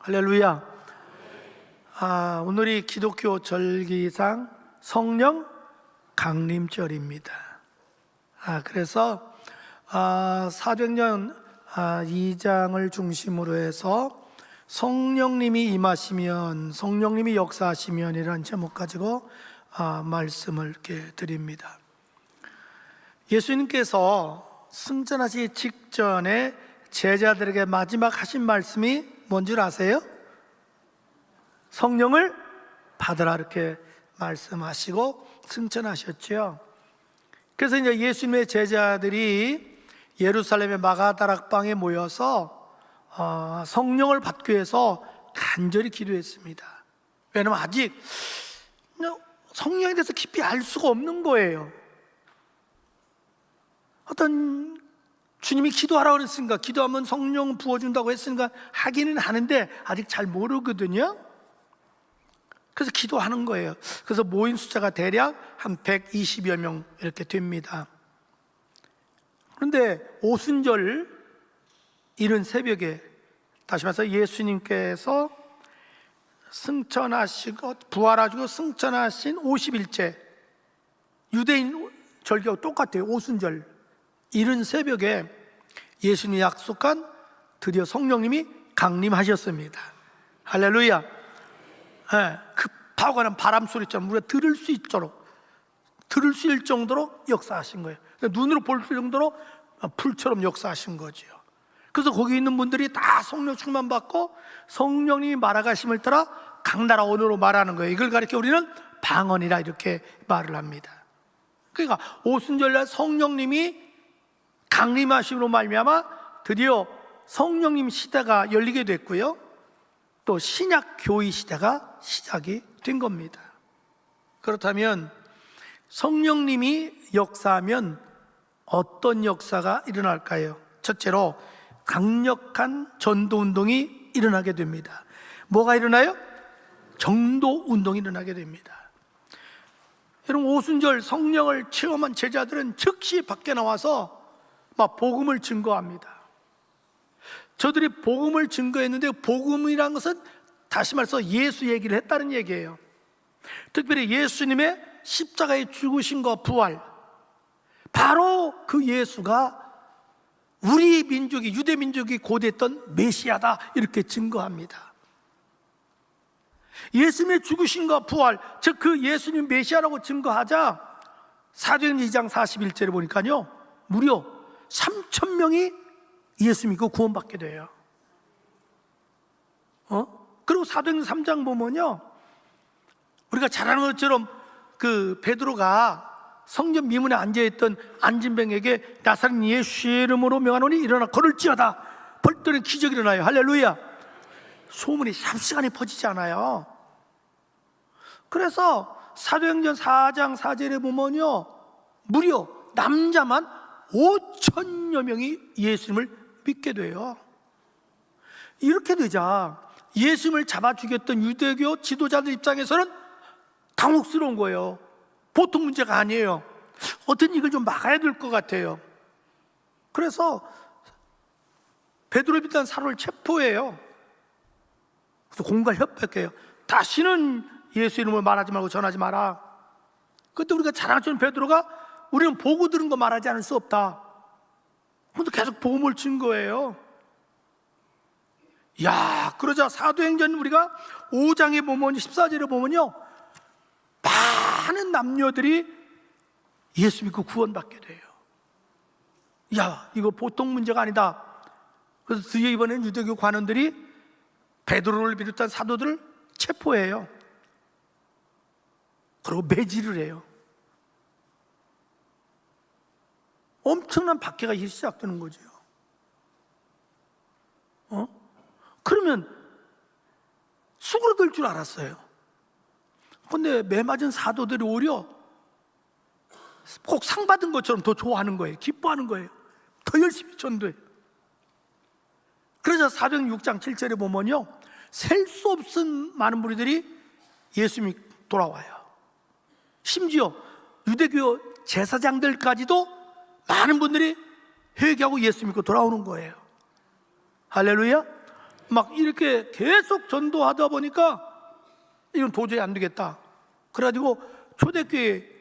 할렐루야. 오늘이 기독교 절기상 성령 강림절입니다. 그래서 사도행전 2장을 중심으로 해서 성령님이 임하시면, 성령님이 역사하시면 이라는 제목 가지고 말씀을 이렇게 드립니다. 예수님께서 승천하시기 직전에 제자들에게 마지막 하신 말씀이 뭔 줄 아세요? 성령을 받으라 이렇게 말씀하시고 승천하셨죠. 그래서 이제 예수님의 제자들이 예루살렘의 마가다락방에 모여서 성령을 받기 위해서 간절히 기도했습니다. 왜냐하면 아직 성령에 대해서 깊이 알 수가 없는 거예요. 어떤 주님이 기도하라고 그랬으니까, 기도하면 성령 부어준다고 했으니까 하기는 하는데 아직 잘 모르거든요. 그래서 기도하는 거예요. 그래서 모인 숫자가 대략 한 120여 명 이렇게 됩니다. 그런데 오순절 이른 새벽에, 다시 말해서 예수님께서 승천하시고 부활하시고 승천하신 50일째, 유대인 절기하고 똑같아요. 오순절 이른 새벽에 예수님이 약속한 드디어 성령님이 강림하셨습니다. 할렐루야. 급하고 가는 바람 소리처럼 우리가 들을 수 있도록, 들을 수 있을 정도로 역사하신 거예요. 눈으로 볼 수 있을 정도로 불처럼 역사하신 거죠. 그래서 거기 있는 분들이 다 성령 충만 받고 성령님이 말아가심을 따라 각 나라 언어로 말하는 거예요. 이걸 가리켜 우리는 방언이라 이렇게 말을 합니다. 그러니까 오순절날 성령님이 강림하심으로 말미암아 드디어 성령님 시대가 열리게 됐고요, 또 신약 교회 시대가 시작이 된 겁니다. 그렇다면 성령님이 역사하면 어떤 역사가 일어날까요? 첫째로 강력한 전도 운동이 일어나게 됩니다. 뭐가 일어나요? 정도 운동이 일어나게 됩니다. 여러분, 오순절 성령을 체험한 제자들은 즉시 밖에 나와서 막 복음을 증거합니다. 저들이 복음을 증거했는데, 복음이란 것은 다시 말해서 예수 얘기를 했다는 얘기예요. 특별히 예수님의 십자가의 죽으심과 부활, 바로 그 예수가 우리 민족이, 유대 민족이 고대했던 메시아다 이렇게 증거합니다. 예수님의 죽으심과 부활, 즉 그 예수님 메시아라고 증거하자 사도행전 2장 41절에 보니까요, 무려 3,000명이 예수 믿고 구원받게 돼요. 그리고 사도행전 3장 보면요, 우리가 잘 아는 것처럼 그 베드로가 성전 미문에 앉아있던 안진뱅에게 나사렛 예수의 이름으로 명하노니 일어나 걸을지어다. 벌떡 기적이 일어나요. 할렐루야. 소문이 삽시간에 퍼지지 않아요. 그래서 사도행전 4장 4절에 보면요, 무려 남자만 5,000여 명이 예수님을 믿게 돼요. 이렇게 되자 예수님을 잡아 죽였던 유대교 지도자들 입장에서는 당혹스러운 거예요. 보통 문제가 아니에요. 어떤 이걸 좀 막아야 될 것 같아요. 그래서 베드로를 비롯한 사로를 체포해요. 그래서 공갈 협박해요. 다시는 예수 이름을 말하지 말고 전하지 마라. 그때 우리가 자랑스러운 베드로가 우리는 보고 들은 거 말하지 않을 수 없다. 근데 계속 복음을 준 거예요. 그러자 사도행전 우리가 5장에 보면, 14절에 보면요, 많은 남녀들이 예수 믿고 구원받게 돼요. 이거 보통 문제가 아니다. 그래서 드디어 이번엔 유대교 관원들이 베드로를 비롯한 사도들을 체포해요. 그리고 매질을 해요. 엄청난 박해가 시작되는 거죠. 그러면 수그러들 줄 알았어요. 근데 매 맞은 사도들이 오히려 꼭 상 받은 것처럼 더 좋아하는 거예요. 기뻐하는 거예요. 더 열심히 전도해요. 그래서 사도행전 6장 7절에 보면요, 셀 수 없은 많은 무리들이 예수님이 돌아와요. 심지어 유대교 제사장들까지도 많은 분들이 회개하고 예수 믿고 돌아오는 거예요. 할렐루야. 막 이렇게 계속 전도하다 보니까 이건 도저히 안 되겠다. 그래가지고 초대교회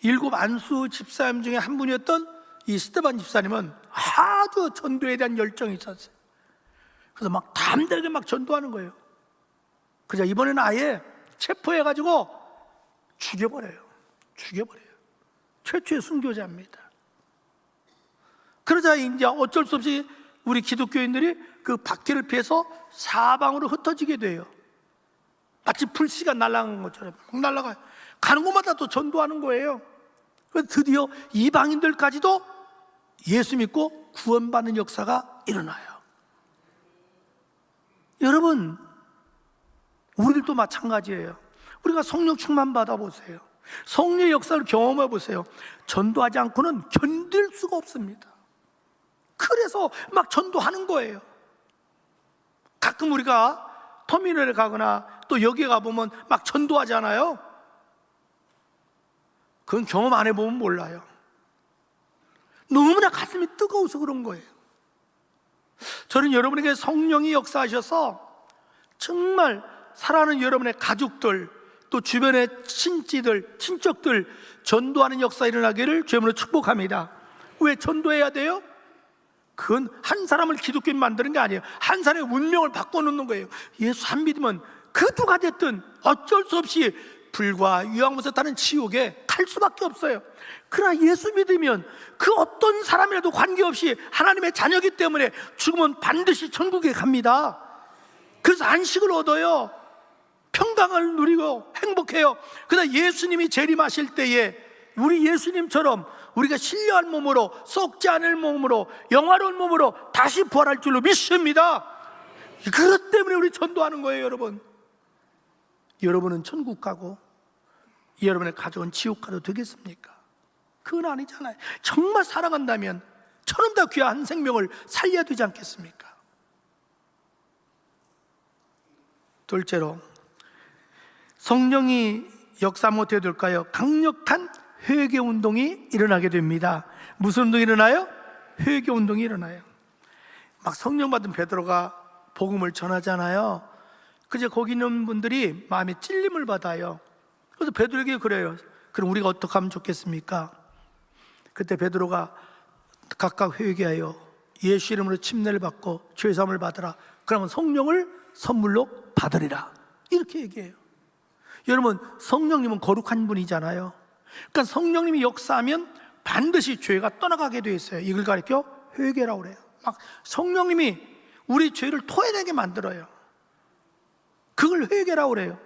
7 안수 집사님 중에 한 분이었던 이 스테반 집사님은 아주 전도에 대한 열정이 있었어요. 그래서 막 담대하게 막 전도하는 거예요. 그래서 이번에는 아예 체포해가지고 죽여버려요. 최초의 순교자입니다. 그러자 이제 어쩔 수 없이 우리 기독교인들이 그 박해를 피해서 사방으로 흩어지게 돼요. 마치 불씨가 날아간 것처럼 막 날아가요. 가는 곳마다 또 전도하는 거예요. 그래서 드디어 이방인들까지도 예수 믿고 구원받는 역사가 일어나요. 여러분, 우리들도 마찬가지예요. 우리가 성령 충만 받아보세요. 성령의 역사를 경험해 보세요. 전도하지 않고는 견딜 수가 없습니다. 그래서 막 전도하는 거예요. 가끔 우리가 터미널에 가거나 또 여기에 가보면 막 전도하잖아요. 그건 경험 안 해보면 몰라요. 너무나 가슴이 뜨거워서 그런 거예요. 저는 여러분에게 성령이 역사하셔서 정말 사랑하는 여러분의 가족들, 또 주변의 친척들 전도하는 역사 일어나기를 주님으로 축복합니다. 왜 전도해야 돼요? 그건 한 사람을 기독교인 만드는 게 아니에요. 한 사람의 운명을 바꿔놓는 거예요. 예수 안 믿으면 그 누가 됐든 어쩔 수 없이 불과 유황못에 타는 지옥에 갈 수밖에 없어요. 그러나 예수 믿으면 그 어떤 사람이라도 관계없이 하나님의 자녀이기 때문에 죽으면 반드시 천국에 갑니다. 그래서 안식을 얻어요. 평강을 누리고 행복해요. 그러나 예수님이 재림하실 때에 우리 예수님처럼 우리가 신령한 몸으로, 썩지 않을 몸으로, 영화로운 몸으로 다시 부활할 줄로 믿습니다. 그것 때문에 우리 전도하는 거예요. 여러분, 여러분은 천국 가고 여러분의 가족은 지옥 가도 되겠습니까? 그건 아니잖아요. 정말 사랑한다면 저놈 다 귀한 생명을 살려야 되지 않겠습니까? 둘째로, 성령이 역사하면 어떻게 될까요? 강력한 회개 운동이 일어나게 됩니다. 무슨 운동이 일어나요? 회개 운동이 일어나요. 막 성령 받은 베드로가 복음을 전하잖아요. 그제 거기 있는 분들이 마음에 찔림을 받아요. 그래서 베드로에게 그래요. 그럼 우리가 어떻게 하면 좋겠습니까? 그때 베드로가 각각 회개하여 예수 이름으로 침례를 받고 죄사함을 받으라. 그러면 성령을 선물로 받으리라. 이렇게 얘기해요. 여러분, 성령님은 거룩한 분이잖아요. 그러니까 성령님이 역사하면 반드시 죄가 떠나가게 돼 있어요. 이걸 가리켜 회개라고 그래요. 막 성령님이 우리 죄를 토해내게 만들어요. 그걸 회개라고 그래요.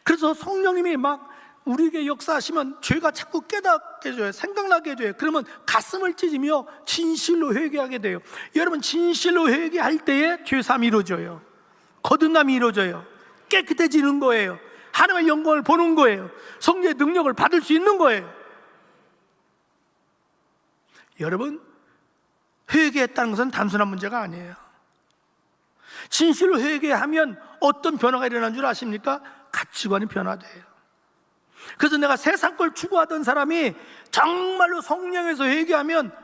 그래서 성령님이 막 우리에게 역사하시면 죄가 자꾸 깨닫게 해줘요. 생각나게 해줘요. 그러면 가슴을 찢으며 진실로 회개하게 돼요. 여러분, 진실로 회개할 때에 죄사함이 이루어져요. 거듭남이 이루어져요. 깨끗해지는 거예요. 하나님의 영광을 보는 거예요. 성령의 능력을 받을 수 있는 거예요. 여러분, 회개했다는 것은 단순한 문제가 아니에요. 진실로 회개하면 어떤 변화가 일어나는 줄 아십니까? 가치관이 변화돼요. 그래서 내가 세상 걸 추구하던 사람이 정말로 성령에서 회개하면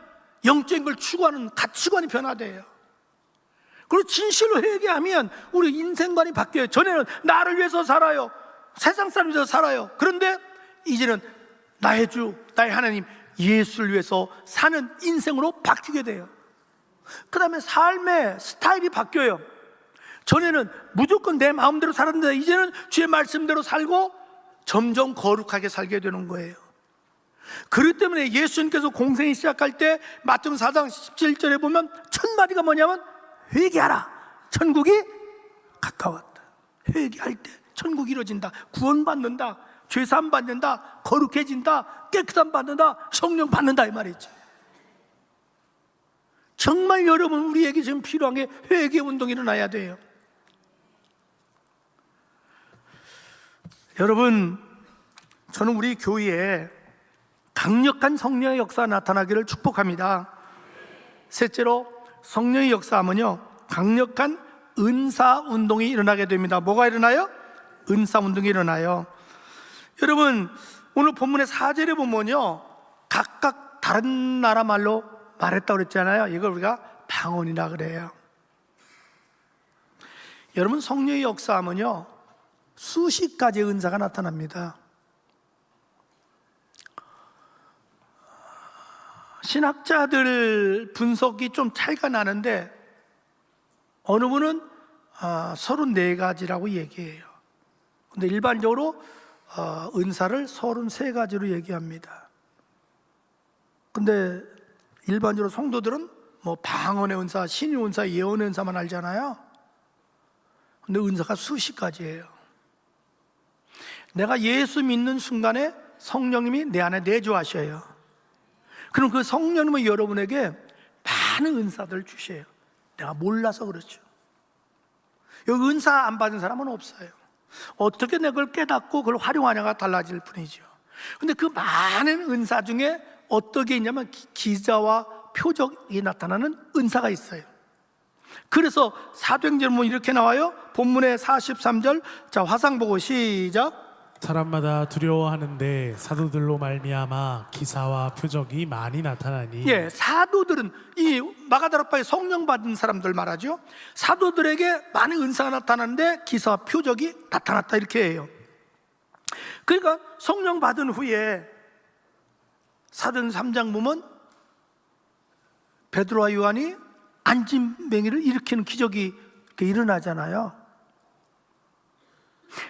영적인 걸 추구하는 가치관이 변화돼요. 그리고 진실로 회개하면 우리 인생관이 바뀌어요. 전에는 나를 위해서 살아요. 세상 사람을 위해서 살아요. 그런데 이제는 나의 주, 나의 하나님 예수를 위해서 사는 인생으로 바뀌게 돼요. 그 다음에 삶의 스타일이 바뀌어요. 전에는 무조건 내 마음대로 살았는데 이제는 주의 말씀대로 살고 점점 거룩하게 살게 되는 거예요. 그렇기 때문에 예수님께서 공생이 시작할 때 마태복음 4장 17절에 보면 첫 마디가 뭐냐면 회개하라, 천국이 가까웠다. 회개할 때 천국이 이루어진다. 구원받는다, 죄사함 받는다, 거룩해진다, 깨끗함 받는다, 성령 받는다, 이 말이지. 정말 여러분, 우리에게 지금 필요한 게 회개 운동이 일어나야 돼요. 여러분, 저는 우리 교회에 강력한 성령의 역사가 나타나기를 축복합니다. 셋째로, 성령의 역사하면요 강력한 은사 운동이 일어나게 됩니다. 뭐가 일어나요? 은사 운동이 일어나요. 여러분, 오늘 본문의 4절에 보면요 각각 다른 나라 말로 말했다고 그랬잖아요. 이걸 우리가 방언이라 그래요. 여러분, 성령의 역사하면요 수십 가지의 은사가 나타납니다. 신학자들 분석이 좀 차이가 나는데 어느 분은 34가지라고 얘기해요. 근데 일반적으로 은사를 33가지로 얘기합니다. 근데 일반적으로 성도들은 뭐 방언의 은사, 신의 은사, 예언의 은사만 알잖아요. 근데 은사가 수십 가지예요. 내가 예수 믿는 순간에 성령님이 내 안에 내주하셔요. 그럼 그 성령님은 여러분에게 많은 은사들을 주셔요. 내가 몰라서 그렇죠. 여기 은사 안 받은 사람은 없어요. 어떻게 내가 그걸 깨닫고 그걸 활용하냐가 달라질 뿐이죠. 근데 그 많은 은사 중에 어떤 게 있냐면 기자와 표적이 나타나는 은사가 있어요. 그래서 사도행전 보면 이렇게 나와요. 본문의 43절, 자 화상 보고 시작. 사람마다 두려워하는데 사도들로 말미암아 기사와 표적이 많이 나타나니. 예, 사도들은 이 마가다락방에 성령 받은 사람들 말하죠. 사도들에게 많은 은사가 나타나는데 기사와 표적이 나타났다 이렇게 해요. 그러니까 성령 받은 후에 사도행전 3장 보면 베드로와 요한이 안진뱅이를 일으키는 기적이 일어나잖아요.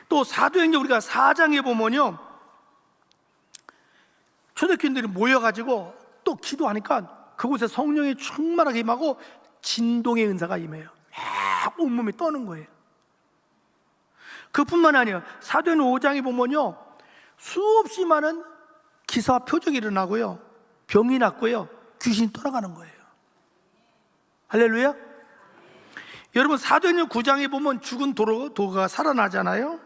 또 사도행전 우리가 4장에 보면요 초대교인들이 모여가지고 또 기도하니까 그곳에 성령이 충만하게 임하고 진동의 은사가 임해요. 막 온몸이 떠는 거예요. 그뿐만 아니에요. 사도행전 5장에 보면요 수없이 많은 기사와 표적이 일어나고요 병이 낫고요 귀신이 떠나가는 거예요. 할렐루야. 여러분 사도행전 9장에 보면 죽은 도가 살아나잖아요.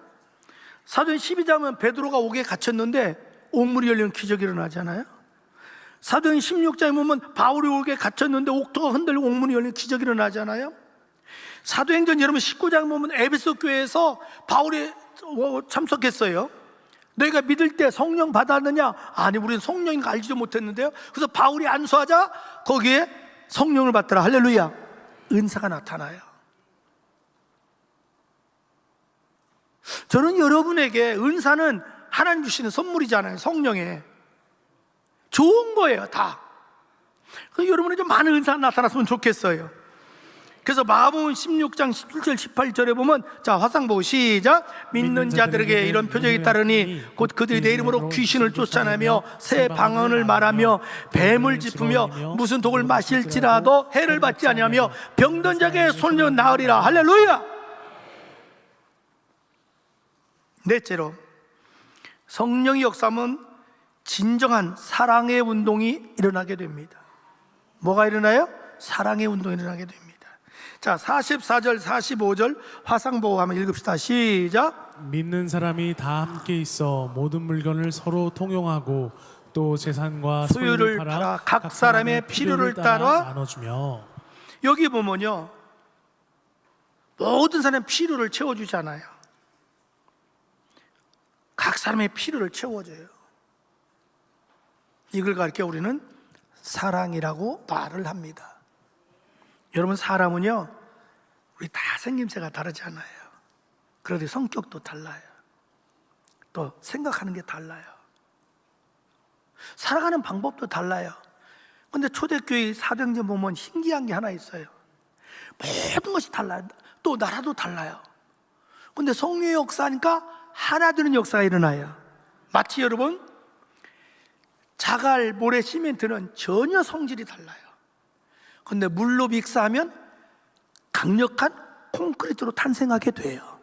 사도행전 12장은 베드로가 옥에 갇혔는데 옥문이 열리는 기적이 일어나잖아요. 사도행전 16장에 보면 바울이 옥에 갇혔는데 옥토가 흔들리고 옥문이 열리는 기적이 일어나잖아요. 사도행전 여러분 19장에 보면 에베소 교회에서 바울이 참석했어요. 너희가 믿을 때 성령 받았느냐? 아니 우리는 성령인 거 알지도 못했는데요. 그래서 바울이 안수하자 거기에 성령을 받더라. 할렐루야. 은사가 나타나요. 저는 여러분에게 은사는 하나님 주시는 선물이잖아요. 성령에 좋은 거예요 다. 그래서 여러분에게 많은 은사가 나타났으면 좋겠어요. 그래서 마가복음 16장 17절 18절에 보면 자 화상 보고 시작. 믿는 자들에게 이런 표적이 따르니 곧 그들이 내 이름으로 귀신을 쫓아내며 새 방언을 말하며 뱀을 짚으며 무슨 독을 마실지라도 해를 받지 아니하며 병든 자에게 손을 나으리라. 할렐루야. 넷째로 성령의 역사하면 진정한 사랑의 운동이 일어나게 됩니다. 뭐가 일어나요? 사랑의 운동이 일어나게 됩니다. 자 44절 45절 화상 보고 한번 읽읍시다. 시작. 믿는 사람이 다 함께 있어 모든 물건을 서로 통용하고 또 재산과 소유를 팔아 각 사람의 필요를 따라 나눠주며. 여기 보면요 모든 사람의 필요를 채워주잖아요. 각 사람의 필요를 채워줘요. 이걸 가르쳐 우리는 사랑이라고 말을 합니다. 여러분 사람은요 우리 다 생김새가 다르잖아요. 그런데 성격도 달라요. 또 생각하는 게 달라요. 살아가는 방법도 달라요. 근데 초대교회 사도행전 보면 신기한 게 하나 있어요. 모든 것이 달라요. 또 나라도 달라요. 근데 성령의 역사니까 하나 되는 역사가 일어나요. 마치 여러분 자갈, 모래, 시멘트는 전혀 성질이 달라요. 근데 물로 믹스하면 강력한 콘크리트로 탄생하게 돼요.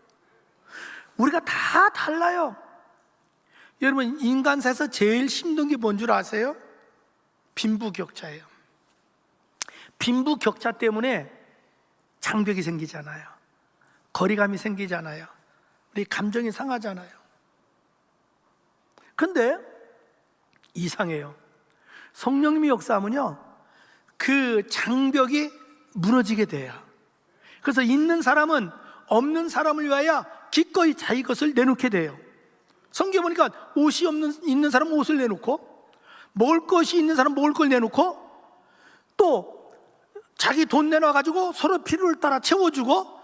우리가 다 달라요. 여러분 인간사에서 제일 힘든 게 뭔 줄 아세요? 빈부격차예요. 빈부격차 때문에 장벽이 생기잖아요. 거리감이 생기잖아요. 우리 감정이 상하잖아요. 근데 이상해요. 성령님이 역사하면요 그 장벽이 무너지게 돼요. 그래서 있는 사람은 없는 사람을 위하여 기꺼이 자기 것을 내놓게 돼요. 성경에 보니까 옷이 있는 사람은 옷을 내놓고 먹을 것이 있는 사람은 먹을 걸 내놓고 또 자기 돈 내놔가지고 서로 필요를 따라 채워주고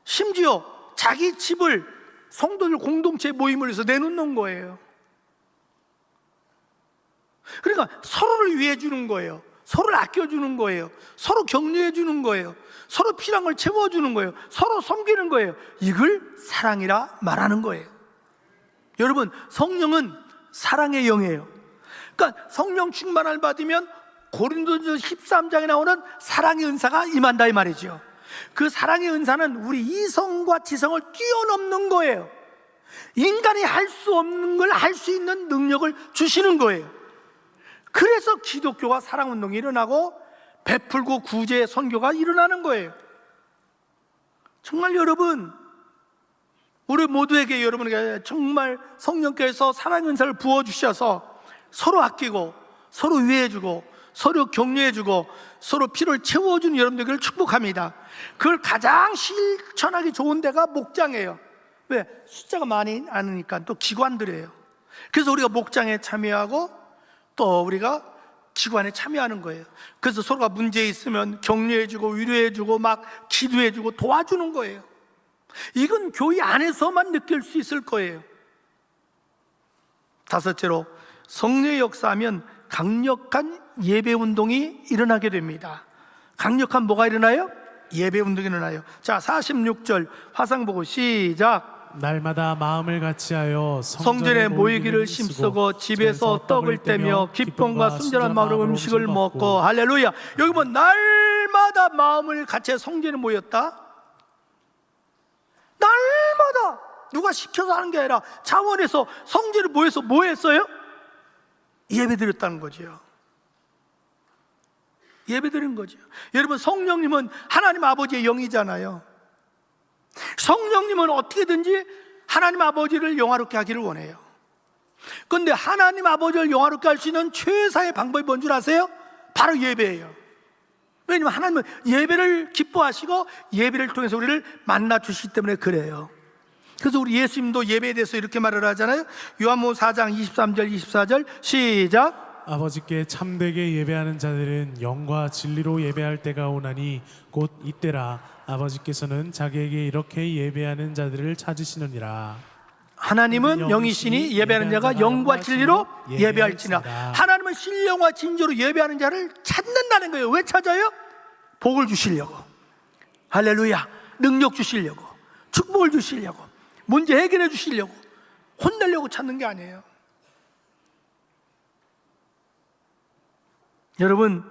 심지어 자기 집을 성도들 공동체 모임을 해서 내놓는 거예요. 그러니까 서로를 위해 주는 거예요. 서로를 아껴주는 거예요. 서로 격려해 주는 거예요. 서로 필요한 걸 채워주는 거예요. 서로 섬기는 거예요. 이걸 사랑이라 말하는 거예요. 여러분, 성령은 사랑의 영이에요. 그러니까 성령 충만을 받으면 고린도전서 13장에 나오는 사랑의 은사가 임한다 이 말이죠. 그 사랑의 은사는 우리 이성과 지성을 뛰어넘는 거예요. 인간이 할 수 없는 걸 할 수 있는 능력을 주시는 거예요. 그래서 기독교가 사랑운동이 일어나고 베풀고 구제 선교가 일어나는 거예요. 정말 여러분, 우리 모두에게 여러분에게 정말 성령께서 사랑의 은사를 부어주셔서 서로 아끼고 서로 위해주고 서로 격려해주고 서로 필요를 채워주는 여러분들을 축복합니다. 그걸 가장 실천하기 좋은 데가 목장이에요. 왜? 숫자가 많이 않으니까. 또 기관들이에요. 그래서 우리가 목장에 참여하고 또 우리가 기관에 참여하는 거예요. 그래서 서로가 문제 있으면 격려해주고 위로해주고 막 기도해주고 도와주는 거예요. 이건 교회 안에서만 느낄 수 있을 거예요. 다섯째로, 성령의 역사하면 강력한 예배 운동이 일어나게 됩니다. 강력한 뭐가 일어나요? 예배 운동이 일어나요. 자, 46절 화상 보고 시작. 날마다 마음을 같이하여 성전에 모이기를 힘쓰고 집에서 떡을 떼며 기쁨과 순전한 마음으로 음식을 먹고. 할렐루야. 여기 보면 날마다 마음을 같이 성전에 모였다. 날마다 누가 시켜서 하는 게 아니라 자원해서 성전에 모여서 뭐 했어요? 예배 드렸다는 거죠. 예배 드린 거죠. 여러분, 성령님은 하나님 아버지의 영이잖아요. 성령님은 어떻게든지 하나님 아버지를 영화롭게 하기를 원해요. 그런데 하나님 아버지를 영화롭게 할 수 있는 최사의 방법이 뭔 줄 아세요? 바로 예배예요. 왜냐하면 하나님은 예배를 기뻐하시고 예배를 통해서 우리를 만나 주시기 때문에 그래요. 그래서 우리 예수님도 예배에 대해서 이렇게 말을 하잖아요. 요한복음 4장 23절 24절 시작. 아버지께 참되게 예배하는 자들은 영과 진리로 예배할 때가 오나니 곧 이때라. 아버지께서는 자기에게 이렇게 예배하는 자들을 찾으시느니라. 하나님은 영이시니 예배하는 자가 영과 진리로 예배할지니라. 하나님은 신령과 진정으로 예배하는 자를 찾는다는 거예요. 왜 찾아요? 복을 주시려고, 할렐루야, 능력 주시려고, 축복을 주시려고, 문제 해결해 주시려고, 혼내려고 찾는 게 아니에요. 여러분,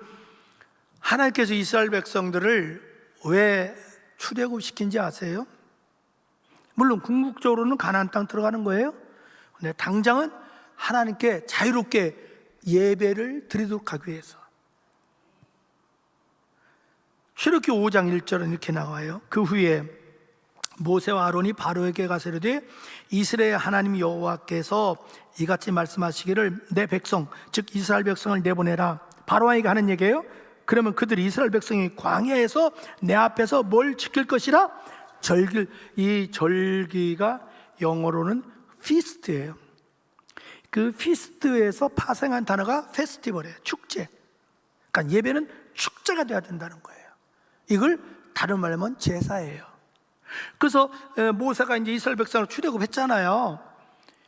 하나님께서 이스라엘 백성들을 왜 출애굽시킨지 아세요? 물론 궁극적으로는 가나안 땅 들어가는 거예요. 근데 당장은 하나님께 자유롭게 예배를 드리도록 하기 위해서. 출애굽기 5장 1절은 이렇게 나와요. 그 후에 모세와 아론이 바로에게 가서 이르되 이스라엘 하나님 여호와께서 이같이 말씀하시기를 내 백성 즉 이스라엘 백성을 내보내라. 바로에게 하는 얘기예요. 그러면 그들이 이스라엘 백성이 광야에서 내 앞에서 뭘 지킬 것이라? 이 절기가 영어로는 피스트예요. 그 피스트에서 파생한 단어가 페스티벌이에요. 축제. 그러니까 예배는 축제가 돼야 된다는 거예요. 이걸 다른 말로 하면 제사예요. 그래서 모세가 이제 이스라엘 백성을 출애굽했잖아요.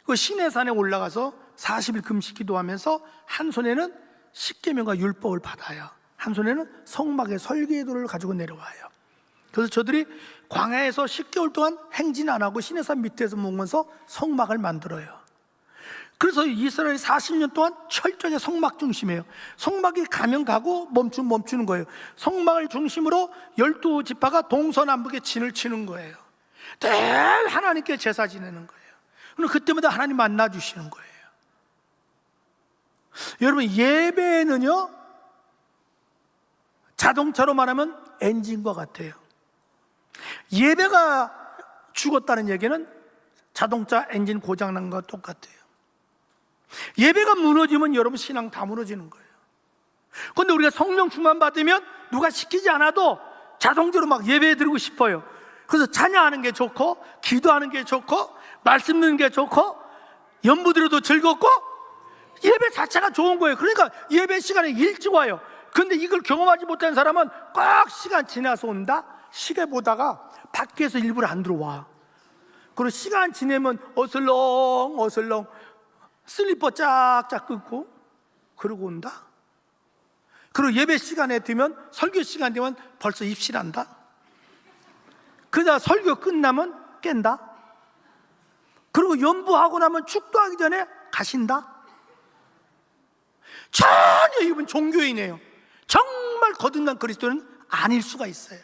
그 시내산에 올라가서 40일 금식 기도하면서 한 손에는 십계명과 율법을 받아요. 한 손에는 성막의 설계도를 가지고 내려와요. 그래서 저들이 광야에서 10개월 동안 행진 안 하고 시내산 밑에서 먹으면서 성막을 만들어요. 그래서 이스라엘이 40년 동안 철저하게 성막 중심이에요. 성막이 가면 가고 멈추는 거예요. 성막을 중심으로 12지파가 동서남북에 진을 치는 거예요. 늘 하나님께 제사 지내는 거예요. 그럼 그때마다 하나님 만나주시는 거예요. 여러분, 예배는요 자동차로 말하면 엔진과 같아요. 예배가 죽었다는 얘기는 자동차 엔진 고장난 것과 똑같아요. 예배가 무너지면 여러분 신앙 다 무너지는 거예요. 그런데 우리가 성령 충만 받으면 누가 시키지 않아도 자동적으로 막 예배 드리고 싶어요. 그래서 찬양하는 게 좋고 기도하는 게 좋고 말씀 듣는 게 좋고 연부 드려도 즐겁고 예배 자체가 좋은 거예요. 그러니까 예배 시간에 일찍 와요. 근데 이걸 경험하지 못한 사람은 꼭 시간 지나서 온다? 시계 보다가 밖에서 일부러 안 들어와. 그리고 시간 지내면 어슬렁 슬리퍼 쫙쫙 끊고 그러고 온다. 그리고 예배 시간에 되면, 설교 시간 되면 벌써 입실한다. 그러다 설교 끝나면 깬다. 그리고 연부하고 나면 축도하기 전에 가신다. 전혀 이분 종교인이에요. 정말 거듭난 그리스도는 아닐 수가 있어요.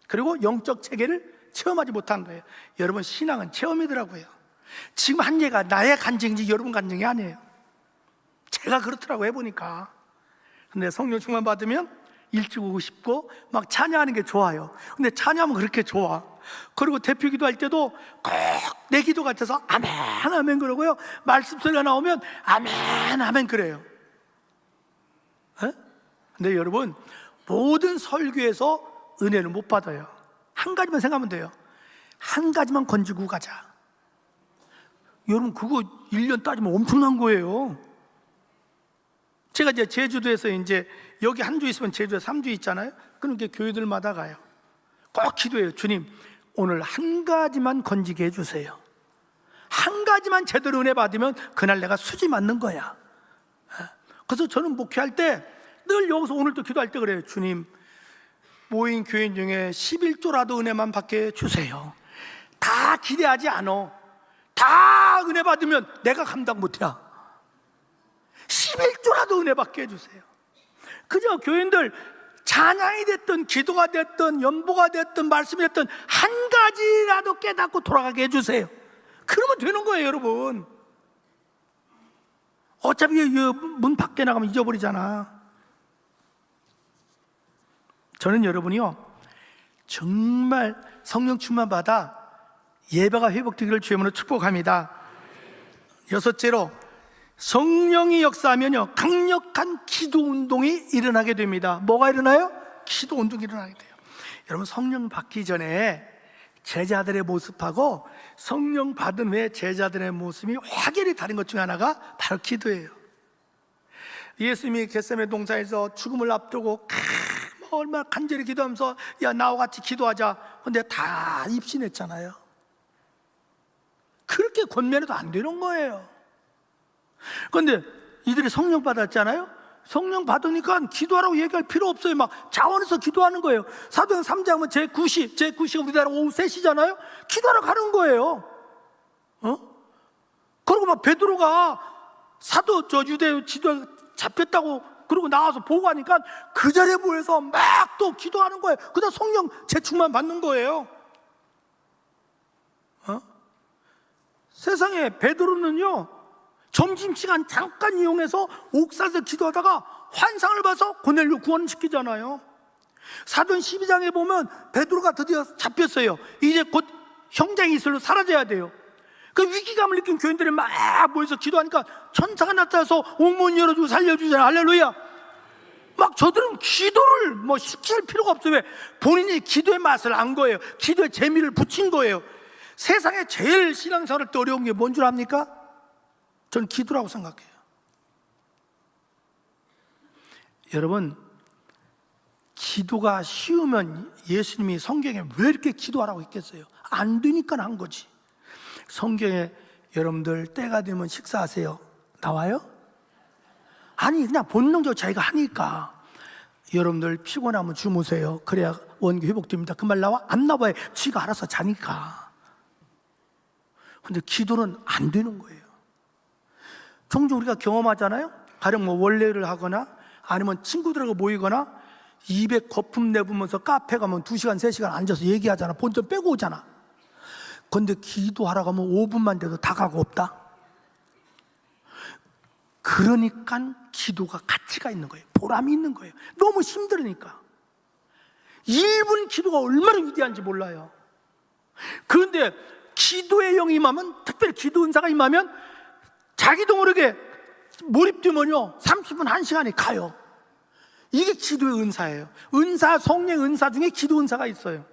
그리고 영적 체계를 체험하지 못한 거예요. 여러분, 신앙은 체험이더라고요. 지금 한 얘가 나의 간증인지 여러분 간증이 아니에요. 제가 그렇더라고 해보니까. 근데 성령 충만 받으면 일찍 오고 싶고 막 찬양하는 게 좋아요. 근데 찬양하면 그렇게 좋아. 그리고 대표 기도할 때도 꼭 내 기도 같아서 아멘 아멘 그러고요, 말씀 소리가 나오면 아멘 아멘 그래요. 에? 근데 여러분, 모든 설교에서 은혜를 못 받아요. 한 가지만 생각하면 돼요. 한 가지만 건지고 가자. 여러분, 그거 1년 따지면 엄청난 거예요. 제가 이제 제주도에서 이제 여기 한 주 있으면 제주도에 3주 있잖아요. 그럼 이렇게 교회들마다 가요. 꼭 기도해요. 주님, 오늘 한 가지만 건지게 해주세요. 한 가지만 제대로 은혜 받으면 그날 내가 수지 맞는 거야. 그래서 저는 목회할 때 늘 여기서 오늘도 기도할 때 그래요. 주님, 모인 교인 중에 11조라도 은혜만 받게 해주세요. 다 기대하지 않아. 다 은혜 받으면 내가 감당 못해. 11조라도 은혜 받게 해주세요. 그저 교인들 찬양이 됐든 기도가 됐든 연보가 됐든 말씀이 됐든 한 가지라도 깨닫고 돌아가게 해주세요. 그러면 되는 거예요, 여러분. 어차피 문 밖에 나가면 잊어버리잖아. 저는 여러분이요, 정말 성령 충만 받아 예배가 회복되기를 주의 이름으로 축복합니다. 6째로, 성령이 역사하면요, 강력한 기도 운동이 일어나게 됩니다. 뭐가 일어나요? 기도 운동이 일어나게 돼요. 여러분, 성령 받기 전에 제자들의 모습하고 성령 받은 후에 제자들의 모습이 확연히 다른 것 중에 하나가 바로 기도예요. 예수님이 겟세마네 동산에서 죽음을 앞두고 얼마나 간절히 기도하면서 야, 나와 같이 기도하자. 근데 다 입신했잖아요. 그렇게 권면해도 안 되는 거예요. 그런데 이들이 성령 받았잖아요. 성령 받으니까 기도하라고 얘기할 필요 없어요. 막 자원해서 기도하는 거예요. 사도행 3장은 제9시가 우리나라 오후 3시잖아요. 기도하러 가는 거예요. 그리고 막 베드로가 사도 유대 지도에 잡혔다고 그러고 나와서 보고 하니까 그 자리에 모여서 막 또 기도하는 거예요. 그다음 성령 재충만 받는 거예요. 세상에 베드로는요, 점심시간 잠깐 이용해서 옥사에서 기도하다가 환상을 봐서 고넬료 구원시키잖아요. 사도행 12장에 보면 베드로가 드디어 잡혔어요. 이제 곧 형장이 있을로 사라져야 돼요. 그 위기감을 느낀 교인들이 막 모여서 기도하니까 천사가 나타나서 옥문 열어주고 살려주잖아요. 할렐루야. 막 저들은 기도를 뭐 시킬 필요가 없어요. 왜? 본인이 기도의 맛을 안 거예요. 기도의 재미를 붙인 거예요. 세상에 제일 신앙생활할 때 어려운 게 뭔 줄 압니까? 저는 기도라고 생각해요. 여러분, 기도가 쉬우면 예수님이 성경에 왜 이렇게 기도하라고 했겠어요? 안 되니까 한 거지. 성경에 여러분들 때가 되면 식사하세요 나와요? 아니, 그냥 본능적으로 자기가 하니까. 여러분들 피곤하면 주무세요. 그래야 원기 회복됩니다. 그 말 나와? 안 나와요. 지가 알아서 자니까. 근데 기도는 안 되는 거예요. 종종 우리가 경험하잖아요. 가령 뭐 원래를 하거나 아니면 친구들하고 모이거나 입에 거품 내부면서 카페 가면 2시간 3시간 앉아서 얘기하잖아. 본전 빼고 오잖아. 근데 기도하러 가면 5분만 돼도 다 가고 없다. 그러니까 기도가 가치가 있는 거예요. 보람이 있는 거예요. 너무 힘들으니까. 1분 기도가 얼마나 위대한지 몰라요. 그런데 기도의 영이 임하면, 특별히 기도 은사가 임하면 자기도 모르게 몰입되면요 30분 1시간이 가요. 이게 기도의 은사예요. 은사, 성령 은사 중에 기도 은사가 있어요.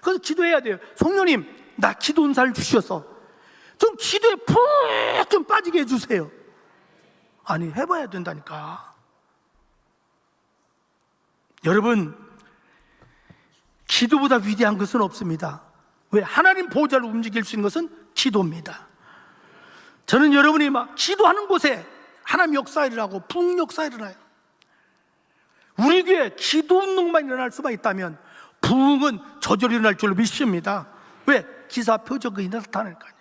그래서 기도해야 돼요. 성령님, 나 기도 은사를 주셔서 좀 기도에 푹 좀 빠지게 해주세요. 아니, 해봐야 된다니까. 여러분, 기도보다 위대한 것은 없습니다. 왜? 하나님 보호자를 움직일 수 있는 것은 기도입니다. 저는 여러분이 막 기도하는 곳에 하나님 역사 일어나고 부흥 역사 일어나요. 우리 교회 기도 운동만 일어날 수만 있다면 부흥은 저절로 일어날 줄로 믿습니다. 왜? 기사 표적이 나타나니까요.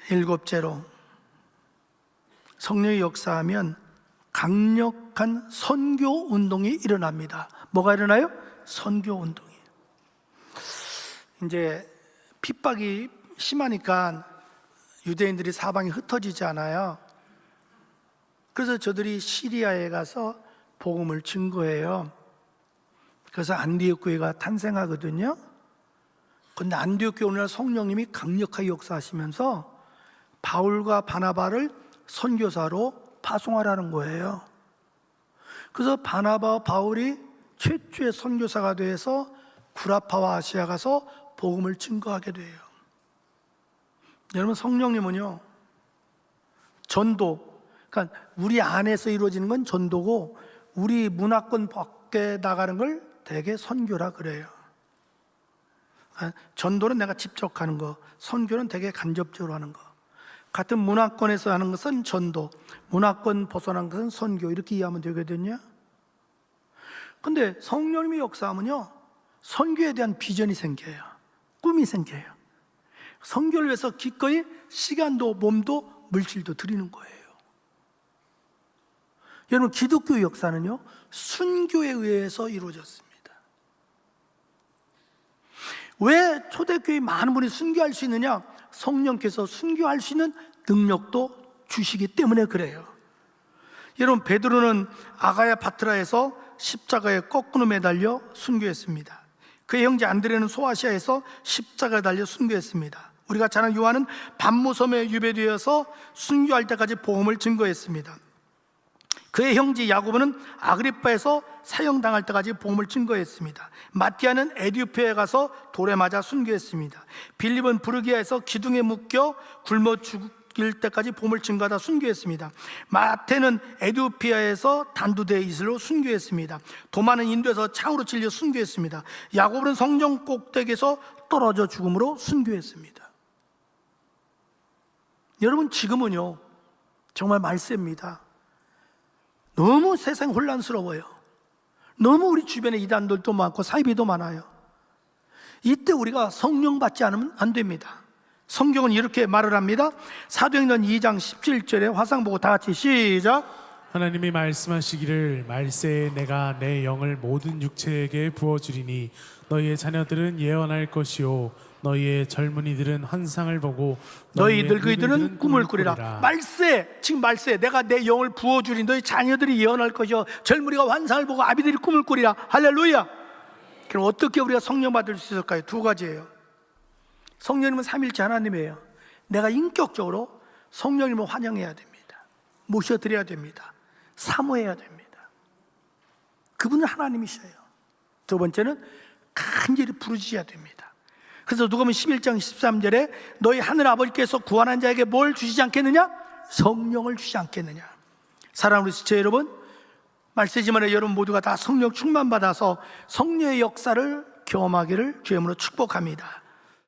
일곱째로, 성령의 역사하면 강력한 선교 운동이 일어납니다. 뭐가 일어나요? 선교 운동이. 이제 핍박이 심하니까 유대인들이 사방에 흩어지지 않아요. 그래서 저들이 시리아에 가서 복음을 증거해요. 그래서 안디옥 교회가 탄생하거든요. 그런데 안디옥 교회 오늘날 성령님이 강력하게 역사하시면서 바울과 바나바를 선교사로 파송하라는 거예요. 그래서 바나바와 바울이 최초의 선교사가 돼서 구라파와 아시아 가서 복음을 증거하게 돼요. 여러분, 성령님은요, 전도, 그러니까 우리 안에서 이루어지는 건 전도고 우리 문화권 밖에 나가는 걸 대개 선교라 그래요. 전도는 내가 직접 하는 거, 선교는 되게 간접적으로 하는 거. 같은 문화권에서 하는 것은 전도, 문화권 벗어난 것은 선교, 이렇게 이해하면 되거든요. 근데 성령님의 역사하면요, 선교에 대한 비전이 생겨요. 꿈이 생겨요. 선교를 위해서 기꺼이 시간도 몸도 물질도 드리는 거예요. 여러분, 기독교 역사는요, 순교에 의해서 이루어졌습니다. 왜 초대교회 많은 분이 순교할 수 있느냐? 성령께서 순교할 수 있는 능력도 주시기 때문에 그래요. 여러분, 베드로는 아가야 파트라에서 십자가에 거꾸로 매달려 순교했습니다. 그의 형제 안드레는 소아시아에서 십자가에 달려 순교했습니다. 우리가 잘 아는 요한은 반모섬에 유배되어서 순교할 때까지 복음을 증거했습니다. 그의 형제 야고보는 아그리빠에서 사형당할 때까지 복음을 증거했습니다. 마티아는 에디오피아에 가서 돌에 맞아 순교했습니다. 빌립은 부르기아에서 기둥에 묶여 굶어 죽일 때까지 복음을 증거하다 순교했습니다. 마태는 에디오피아에서 단두대에 이슬로 순교했습니다. 도마는 인도에서 창으로 찔려 순교했습니다. 야고보는 성전 꼭대기에서 떨어져 죽음으로 순교했습니다. 여러분, 지금은요, 정말 말세입니다. 너무 세상이 혼란스러워요. 너무 우리 주변에 이단들도 많고 사이비도 많아요. 이때 우리가 성령 받지 않으면 안 됩니다. 성경은 이렇게 말을 합니다. 사도행전 2장 17절에 화상 보고 다 같이 시작. 하나님이 말씀하시기를 말세에 내가 내 영을 모든 육체에게 부어주리니 너희의 자녀들은 예언할 것이요 너희의 젊은이들은 환상을 보고 너희 늙은이들은 꿈을 꾸리라. 말세, 지금 말세, 내가 내 영을 부어주리니 너희 자녀들이 예언할 것이요 젊은이가 환상을 보고 아비들이 꿈을 꾸리라. 할렐루야. 그럼 어떻게 우리가 성령 받을 수 있을까요? 두 가지예요. 성령님은 삼일째 하나님이에요. 내가 인격적으로 성령님을 환영해야 됩니다. 모셔드려야 됩니다. 사모해야 됩니다. 그분은 하나님이셔요. 두 번째는 간절히 부르짖어야 됩니다. 그래서 누가복음 11장 13절에 너희 하늘 아버지께서 구원한 자에게 뭘 주시지 않겠느냐? 성령을 주시지 않겠느냐? 사랑하는 지체 여러분, 말세지만에 여러분 모두가 다 성령 충만 받아서 성령의 역사를 경험하기를 주의 이름으로 축복합니다.